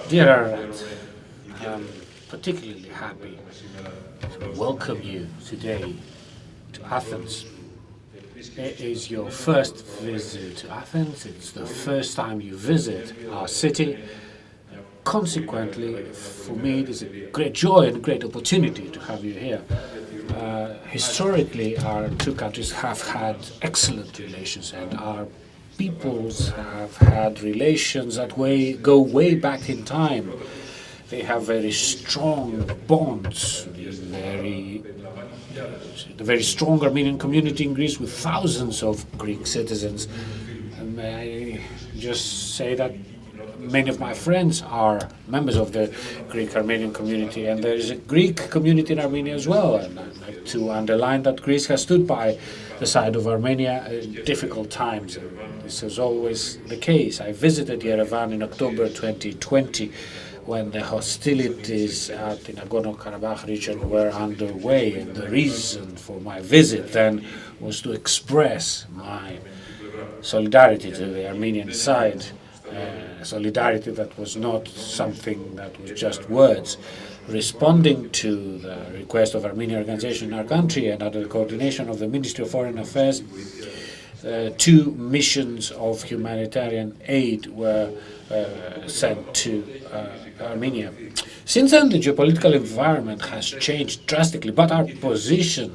Dear Ararat, I'm particularly happy to welcome you today to Athens. It is your first visit to Athens. It's the first time you visit our city. Consequently, for me, it is a great joy and a great opportunity to have you here. Historically, our two countries have had excellent relations, and our peoples have had relations that go way back in time. They have very strong bonds, the very strong Armenian community in Greece with thousands of Greek citizens. And may I just say that many of my friends are members of the Greek Armenian community, and there is a Greek community in Armenia as well. And I'd like to underline that Greece has stood by the side of Armenia in difficult times. And this is always the case. I visited Yerevan in October 2020 when the hostilities at the Nagorno-Karabakh region were underway, and the reason for my visit then was to express my solidarity to the Armenian side. Solidarity that was not something that was just words. Responding to the request of Armenian organization in our country and under the coordination of the Ministry of Foreign Affairs, 2 missions of humanitarian aid were sent to Armenia. Since then, the geopolitical environment has changed drastically, but our position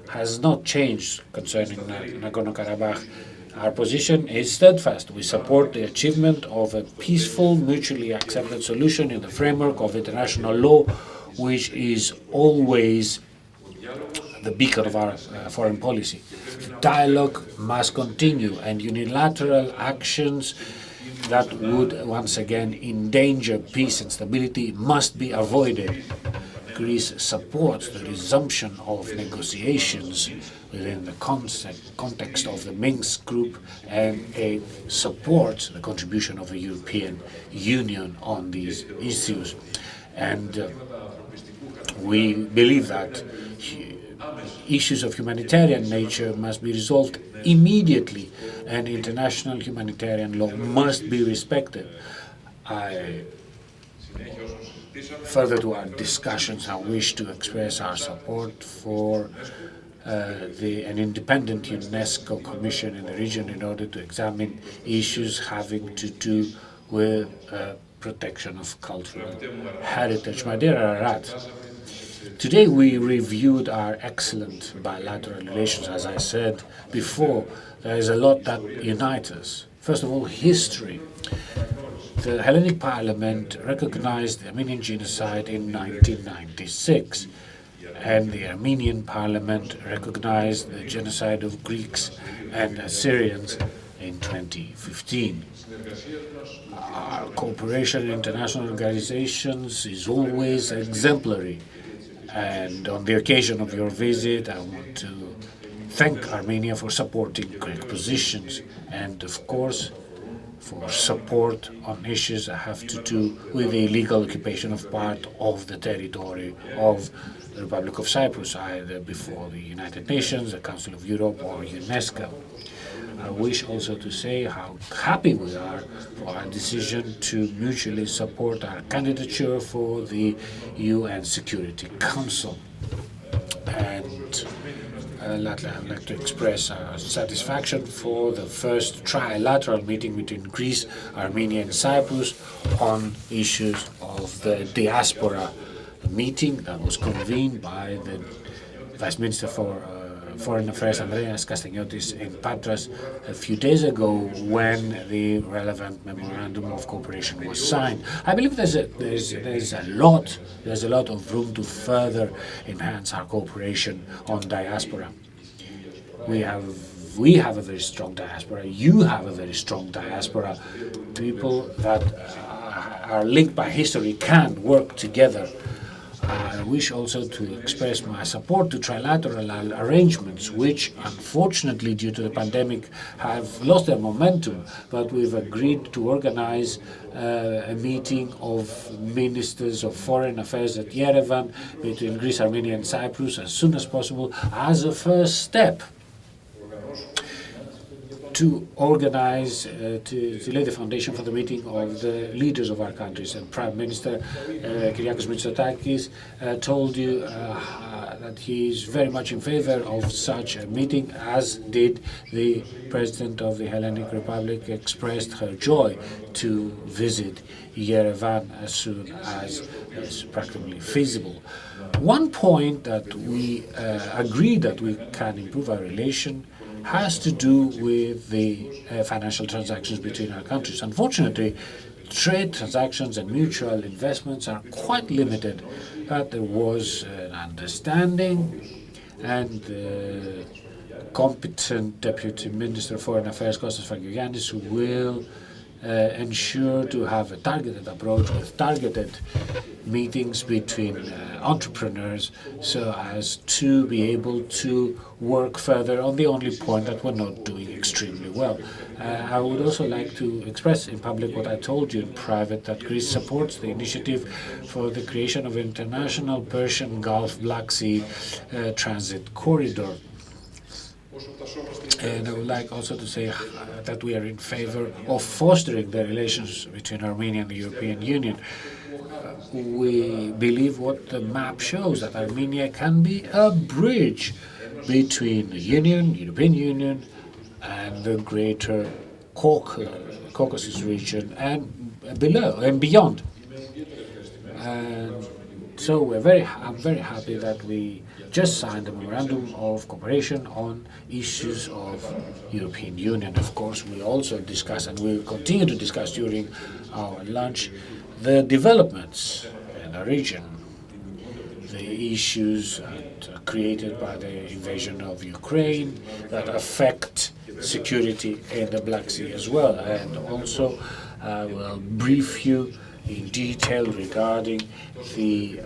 has not changed concerning Nagorno-Karabakh. Our position is steadfast. We support the achievement of a peaceful, mutually accepted solution in the framework of international law, which is always the beacon of our foreign policy. Dialogue must continue, and unilateral actions that would once again endanger peace and stability must be avoided. Greece supports the resumption of negotiations within the context of the Minsk group, and it supports the contribution of the European Union on these issues. And we believe that issues of humanitarian nature must be resolved immediately, and international humanitarian law must be respected. Further to our discussions, I wish to express our support for an independent UNESCO commission in the region in order to examine issues having to do with protection of cultural heritage. My dear Ararat, today we reviewed our excellent bilateral relations. As I said before, there is a lot that unites us. First of all, history. The Hellenic Parliament recognized the Armenian genocide in 1996, and the Armenian Parliament recognized the genocide of Greeks and Assyrians in 2015. Our cooperation in international organizations is always exemplary, and on the occasion of your visit, I want to thank Armenia for supporting Greek positions, and of course, for support on issues that have to do with the illegal occupation of part of the territory of the Republic of Cyprus, either before the United Nations, the Council of Europe, or UNESCO. I wish also to say how happy we are for our decision to mutually support our candidature for the UN Security Council. And I'd like to express our satisfaction for the first trilateral meeting between Greece, Armenia, and Cyprus on issues of the diaspora. A meeting that was convened by the Vice Minister for Foreign Affairs, Andreas Kastaniotis, in Patras a few days ago when the relevant memorandum of cooperation was signed. I believe there's a lot of room to further enhance our cooperation on diaspora. We have a very strong diaspora. You have a very strong diaspora. People that are linked by history can work together. I wish also to express my support to trilateral arrangements, which unfortunately due to the pandemic have lost their momentum, but we've agreed to organize a meeting of ministers of foreign affairs at Yerevan between Greece, Armenia and Cyprus as soon as possible as a first step. to organize, to lay the foundation for the meeting of the leaders of our countries. And Prime Minister Nikoս Mitsotakis told you that he is very much in favor of such a meeting, as did the President of the Hellenic Republic, expressed her joy to visit Yerevan as soon as is practically feasible. One point that we agree that we can improve our relation has to do with the financial transactions between our countries. Unfortunately, trade transactions and mutual investments are quite limited, but there was an understanding, and the competent Deputy Minister of Foreign Affairs, Kostas Fagiougiannis, will ensure to have a targeted approach with targeted meetings between entrepreneurs, so as to be able to work further on the only point that we're not doing extremely well. I would also like to express in public what I told you in private, that Greece supports the initiative for the creation of an international Persian Gulf Black Sea transit corridor. And I would like also to say that we are in favor of fostering the relations between Armenia and the European Union. We believe what the map shows, that Armenia can be a bridge between the European Union, and the greater Caucasus region and below and beyond. And so I'm very happy that we just signed a memorandum of cooperation on issues of European Union. Of course, we also discuss, and we will continue to discuss during our lunch, the developments in the region, the issues created by the invasion of Ukraine that affect security in the Black Sea as well. And also I will brief you in detail regarding the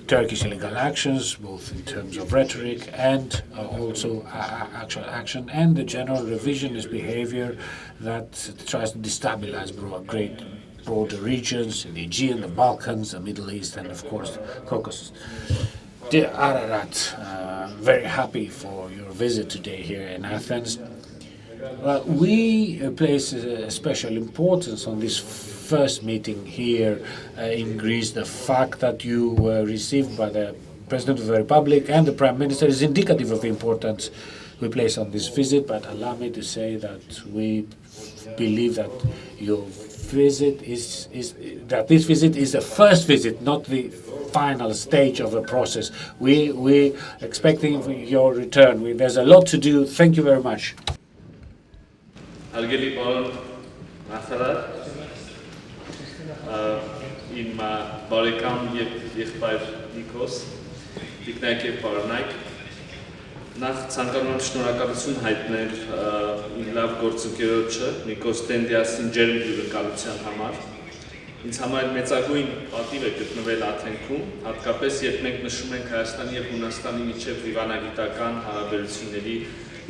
Turkish illegal actions, both in terms of rhetoric and also actual action, and the general revisionist behavior that tries to destabilize broader regions, the Aegean, the Balkans, the Middle East, and of course Caucasus. Dear Ararat, very happy for your visit today here in Athens. We place a special importance on this first meeting here in Greece. The fact that you were received by the President of the Republic and the Prime Minister is indicative of the importance we place on this visit. But allow me to say that we believe that your visit this visit is the first visit, not the final stage of a process. We expecting your return. There's a lot to do. Thank you very much. Հարգելի պարոն նախարար, իմ բարեկամ և եղբայր Նիկոս, Տիկնա և պարոնայք, նախ ցանկանում եմ շնորհակալություն հայտնել իմ լավ գործընկերոջը Նիկոս Դենդիասին ջերմ հյուրընկալության համար։ Ինձ համար մեծագույն պատիվ է գտնվել Աթենքում, հատկապես երբ մենք նշում ենք Հայաստանի և Հունաստանի միջև դիվանագիտական հարաբերությունների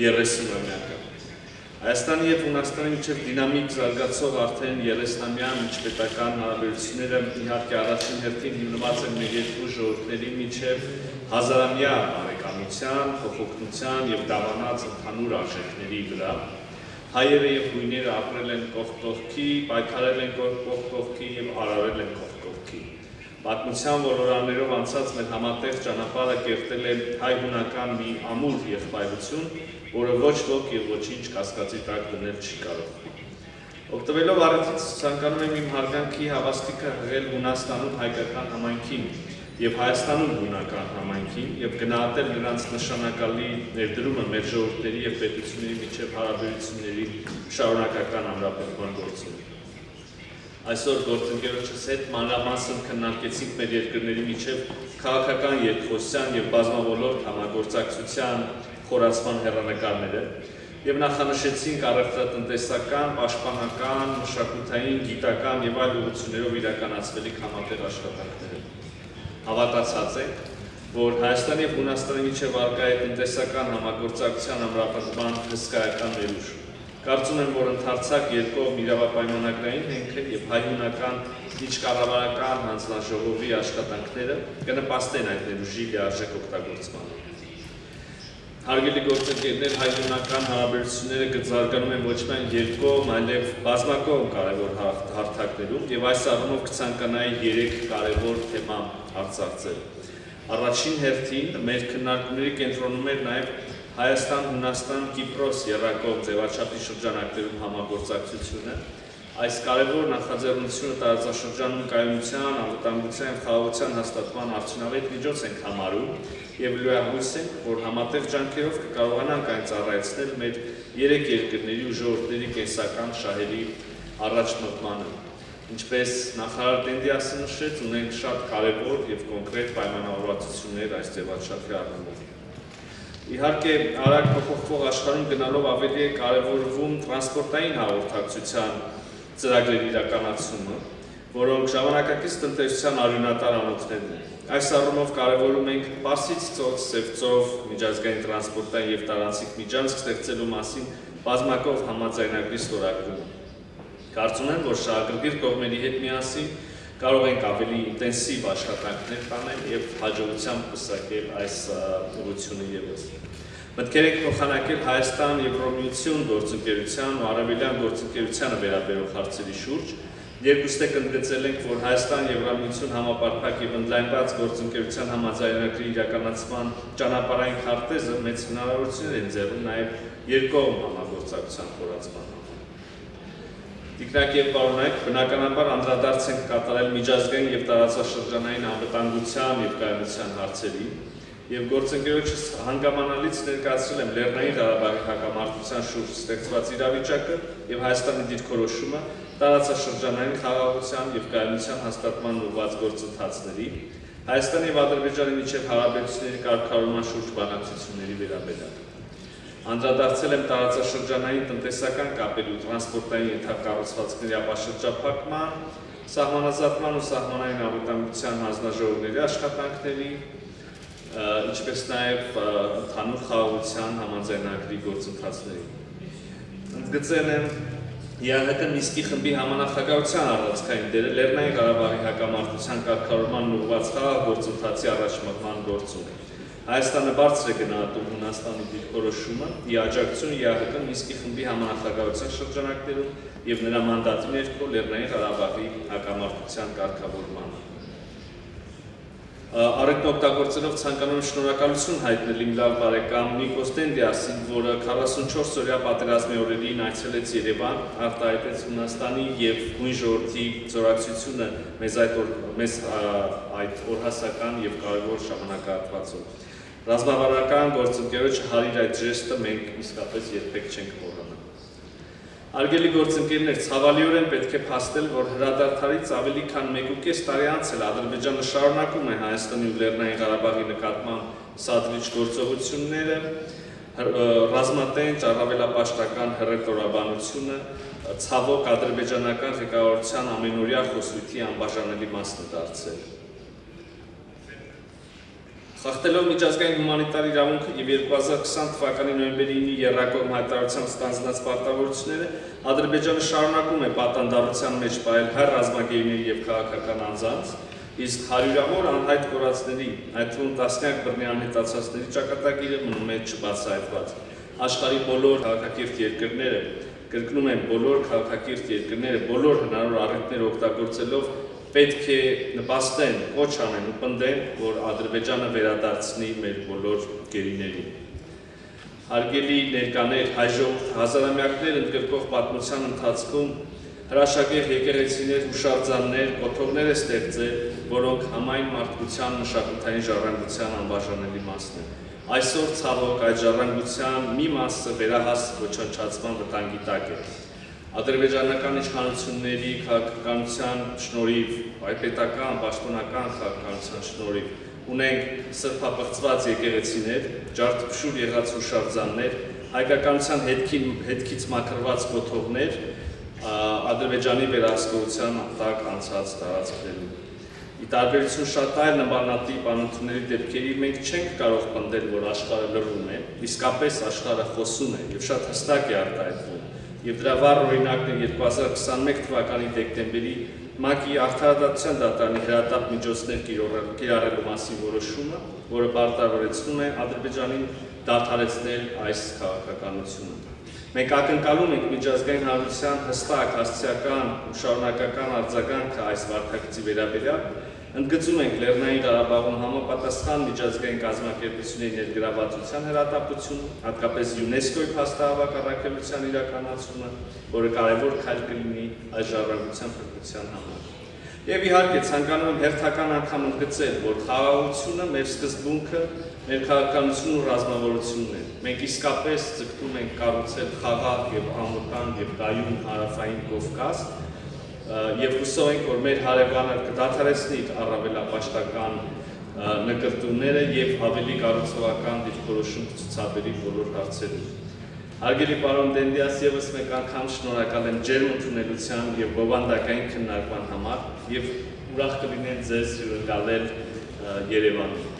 30-ամյակը։ Հայաստանի և Հունաստանի միջև դինամիկ զարգացող արդեն 30-ամյա միջպետական հարաբերությունները իհարկե առաջին հերթին հիմնված են մեր երկու ժողովուրդների միջև հազարամյա բարեկամության, փոխօգնության և դավանած ընդհանուր արժեքների վրա։ Հայերը և հույները ապրել են կողք կողքի, պայքարել են կողք կողքի և արարել են կողք կողքի։ Պատմության ոլորաններով անցած մեր համատեղ ճանապարհը կերտել է հայ-հունական մի ամուր եղբայրություն, որը ոչ ոք և ոչինչ կասկածի տակ դնել չի կարող։ Օգտվելով առիթից ցանկանում եմ իմ հարգանքի հավաստիքը հղել Հունաստանում հայկական համայնքին և Հայաստանում հունական համայնքին և գնահատել նրանց նշանակալի ներդրումը մեր ժողովուրդների և պետությունների միջև հարաբերությունների շարունակական ամրապնդման գործում։ Այսօր գործընկերոջս հետ մանրամասն քննարկեցինք մեր երկրների միջև քաղաքական երկխոսության և բազմավոլորտ համագործակցության խորացման հեռանկարները և նախանշեցինք առևտրատնտեսական, պաշտպանական, մշակութային, գիտական և այլ ուղղություններով իրականացվելիք համատեղ աշխատանքները։ Հավատացած ենք, որ Հայաստանի և Հունաստանի միջև առկա է տնտեսական համագործակցության ամրապնդման հսկայական ներուժ։ Կարծում եմ, որ ընդարձակ երկկողմ իրավապայմանագրային հենքը և հայ-հունական միջկառավարական հանձնաժողովի աշխատանքները կնպաստեն այդ ներուժի լիարժեք օգտագործմանը։ Հարգելի գործընկերներ, հայ-հունական հարաբերությունները կզարգանում են ոչ միայն երկկողմ, այլև բազմակողմ կարևոր հարթակներում եւ այս առումով կցանկանայի 3 կարևոր թեմա արծարծել։ Առաջին հերթին մեր քննարկումների կենտրոնում էր նաեւ Հայաստան, Հունաստան, Կիպրոս եռակողմ ձևաչափի շրջանակներում համագործակցությունը, այս կարևոր նախաձեռնությունը տարածաշրջանում կայունության, անվտանգության եւ խաղաղության հաստատման արդյունավետ միջոց ենք համարում եւ լույահույս ենք, որ համատեղ ջանքերով կկարողանանք այն ծառայեցնել մեր 3 երկրների ու ժողովուրդների կենսական շահերի առաջ մղմանը։ Ինչպես նախարար Դենդիասը նշեց, ունենք շատ կարևոր եւ կոնկրետ պայմանավորվածություններ այս ձևաչափի առումով։ Իհարկե, արագ փոփոխվող աշխարհում գնալով ավելի է կարևորվում տրանսպորտային հաղորդակցության ծրագրերի իրականացումը, որոնք ժամանակակից տնտեսության արյունատար անոթներն են։ Այս առումով կարևորում ենք Պարսից ծոց, Սև ծով, միջազգային տրանսպորտային եւ տարանցիկ միջանցք ստեղծելու մասին բազմակողմ համաձայնագրի ստորագրումը։ Կարծում եմ, որ շահագրգիռ կողմերի հետ միասին կարող ենք ավելի ինտենսիվ աշխատանքներ կանել եւ հաջողությամբ պսակել այս ուղղությունը եւս։ Մտքեր ենք փոխանակել Հայաստան Եվրոմիություն գործընկերության ու Արևելյան գործընկերությանը վերաբերող հարցերի շուրջ։ Երկուստեք ընդգծել ենք, որ Հայաստան Եվրոմիություն համապարփակ եւ ընդլայնված գործընկերության համաձայնագրի իրականացման ճանապարհային քարտեզը մեծ հնարավորություններ են ձեռում նաեւ երկկողմ համագործակցության խորացման։ Տիկնա եւ պարոն, բնականաբար անդրադարձ ենք կատարել միջազգային եւ տարածաշրջանային անվտանգության եւ կայունության հարցերին եւ գործընկերոջս հանգամանալից ներկայացրել եմ Լեռնային Ղարաբաղի հակամարտության շուրջ ստեղծված իրավիճակը եւ Հայաստանի դիրքորոշումը տարածաշրջանային խաղաղության եւ կայունության հաստատման ուղղված գործընթացների, Հայաստանի եւ Ադրբեջանի միջև հարաբերությունների կարգավորման շուրջ բանակցությունների վերաբերյալ։ Անդրադարձել եմ տարածաշրջանային տնտեսական կապերի ու տրանսպորտային ենթակառուցվածքների ապաշրջափակման, սահմանազատման ու սահմանային անվտանգության հանձնաժողովների աշխատանքների, ինչպես նաև ընդհանուր խաղաղության համաձայնագրի գործընթացների։ Ընդգծել եմ ԵԱՀԿ Մինսկի խմբի համանախագահության առանցքային դերը Լեռնային Ղարաբաղի հակամարտության կարգավորման ուղղված խաղաղ գործընթացի առաջմղման գործում։ Հայաստանը բարձր է գնահատում Հունաստանի դիրքորոշումը ի աջակցություն ԵԱՀԿ Մինսկի խմբի համանախագահության շրջանակներում եւ նրա մանդատի ներքո Լեռնային Ղարաբաղի հակամարտության կարգավորմանը։ Առիթն օգտագործելով ցանկանում շնորհակալություն հայտնել իմ լավ բարեկամ Նիկոս Դենդիասին, որը 44-օրյա պատերազմի օրերին այցելեց Երևան, արտահայտեց Հունաստանի եւ հույն ժողովրդի զորակցությունը մեզ այդ օրհասական եւ կարևոր ժամանակահատվածում։ Ռազմավարական գործընկերոջը հարիր այդ ժեստը մենք իսկապես երբեք չենք մոռանա։ Հարգելի գործընկերներ, ցավալիորեն պետք է փաստել, որ հրադադարից ավելի քան 1.5 տարի անց էլ Ադրբեջանը շարունակում է Հայաստանի ու Լեռնային Ղարաբաղի նկատմամբ սադրիչ գործողությունները, ռազմատենչ առավելապաշտական հռետորաբանությունը ցավոք ադրբեջանական ղեկավարության ամենօրյա խոսույթի անբաժանելի մասն է դարձել։ Խախտելով միջազգային հումանիտար իրավունքը եւ 2020 թվականի նոյեմբերի 9-ի եռակողմ հայտարարությամբ ստանձնած պարտավորությունները, Ադրբեջանը շարունակում է պատանդառության մեջ պահել հայ ռազմագերիների եւ քաղաքական անձանց, իսկ հարյուրավոր անհայտ կորածների, այդ թվում տասնյակ բռնի անհետացածների ճակատագիրը մնում է չբացահայտված։ Աշխարհի բոլոր քաղաքակիրթ երկրները, կրկնում եմ, բոլոր քաղաքակիրթ երկրները բոլոր հնարավոր առիթներ օգտագործելով պետք է նպաստեն, կոչ անեն ու պնդեն, որ Ադրբեջանը վերադարձնի մեր բոլոր գերիներին։ Հարգելի ներկաներ, հայ ժողովուրդ հազարամյակներ ընդգրկող պատմության ընթացքում հրաշագեղ եկեղեցիներ, հուշարձաններ, կոթողներ է ստեղծել, որոնք համայն մարդկության մշակութային ժառանգության անբաժանելի մասն են։ Այսօր ցավոք այդ ժառանգության մի մասը վերահաս ոչնչացման վտանգի տակ է։ Ադրբեջանական իշխանությունների քաղաքականության շնորհիվ, հայպետական, պաշտոնական քաղաքականության շնորհիվ ունենք սրբապղծված եկեղեցիներ, ջարդփշուր եղած հուշարձաններ, հայկականության հետքից մաքրված կոթողներ, Ադրբեջանի վերահսկողության տակ անցած տարածքներում։ Ի տարբերություն շատ այլ նմանատիպ անընդունելի դեպքերի մենք չենք կարող պնդել, որ աշխարհը լռում է, իսկապես աշխարհը խոսում է եւ շատ հստակ է արտահայտվում։ Եվ դրա վառ օրինակն է 2021 թվականի դեկտեմբերի ՄԱԿ-ի արդարադատության դատարանի հրատապ միջոցներ կիրառելու մասին որոշումը, որը պարտավորեցնում է Ադրբեջանին դադարեցնել այս քաղաքականությունը։ Մենք ակնկալում ենք միջազգային հանրության հստակ, հասցեական ու շարունակական արձագանքը այս վարքագծի վերաբերյալ, ընդգծում ենք Լեռնային Ղարաբաղում համապատասխան միջազգային կազմակերպությունների ներգրավվածության հրատապությունը, հատկապես ՅՈՒՆԵՍԿՕ-ի փաստահավաք առաքելության իրականացումը, որը կարևոր քայլ կլինի այս ժառանգության փրկության համար։ Եվ իհարկե ցանկանում եմ հերթական անգամ ընդգծել, որ խաղաղությունը մեր սկզբունքը, մեր քաղաքականությունն ու ռազմավարությունն է։ Մենք իսկապես ձգտում ենք կառուցել խաղաղ եւ ամոթան եւ կայուն հարավային Կովկաս, եւ հուսով ենք, որ մեր հարևանը կդադարեցնի առավելապաշտական նկրտումները եւ ավելի կառուցողական դիրքորոշում կցուցաբերի բոլոր հարցերում։ Հարգելի պարոն Դենդիասի, ևս մեկ անգամ շնորհակալ եմ ջերմ ընդունելության եւ բովանդակային քննարկման համար եւ ուրախ կլինեմ ձեզ հյուրընկալել Երևանում։